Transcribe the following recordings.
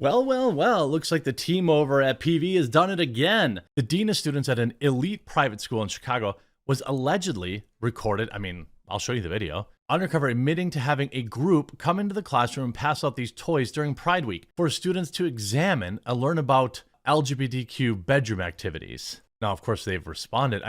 Well, looks like the team over at PV has done it again. The dean of students at an elite private school in Chicago was allegedly recorded, I'll show you the video, undercover admitting to having a group come into the classroom and pass out these toys during Pride Week for students to examine and learn about LGBTQ bedroom activities. Now, of course, they've responded.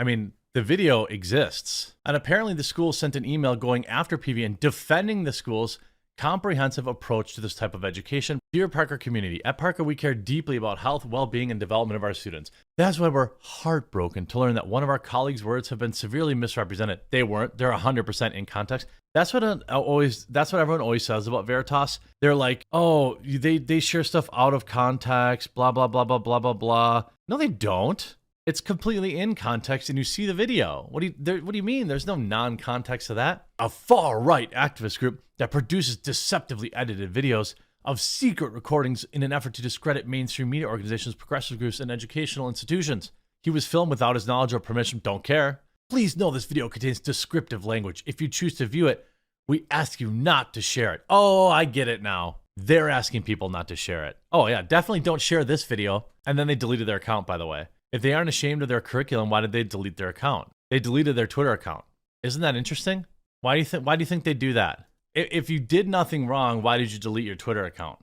The video exists. And apparently the school sent an email going after PV and defending the school's comprehensive approach to this type of education. Dear Parker community, at Parker, we care deeply about health, well-being, and development of our students. That's why we're heartbroken to learn that one of our colleagues' words have been severely misrepresented. They weren't. They're 100% in context. That's what everyone always says about Veritas. They're like, oh, they share stuff out of context, blah, blah, blah, blah, blah, blah, blah. No, they don't. It's completely in context, and you see the video. What do you mean? There's no non-context to that. A far-right activist group that produces deceptively edited videos of secret recordings in an effort to discredit mainstream media organizations, progressive groups, and educational institutions. He was filmed without his knowledge or permission. Don't care. Please know this video contains descriptive language. If you choose to view it, we ask you not to share it. Oh, I get it now. They're asking people not to share it. Oh yeah, definitely don't share this video. And then they deleted their account, by the way. If they aren't ashamed of their curriculum, why did they delete their account? They deleted their Twitter account. Isn't that interesting? Why do you think they do that? If you did nothing wrong, why did you delete your Twitter account?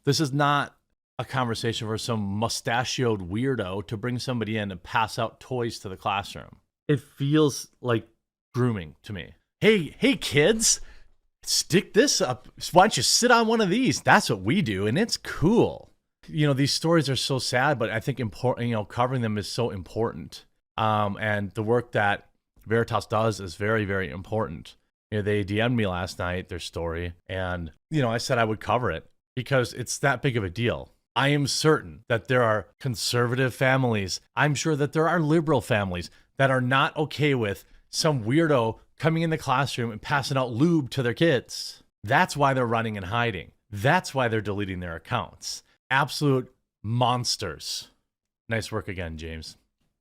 This is not a conversation for some mustachioed weirdo to bring somebody in and pass out toys to the classroom. It feels like grooming to me. Hey kids, stick this up. Why don't you sit on one of these? That's what we do, and it's cool. These stories are so sad, but I think important, covering them is so important. And the work that Veritas does is very, very important. They DM'd me last night, their story, and, I said I would cover it because it's that big of a deal. I am certain that there are conservative families. I'm sure that there are liberal families that are not okay with some weirdo coming in the classroom and passing out lube to their kids. That's why they're running and hiding. That's why they're deleting their accounts. Absolute monsters. Nice work again, James.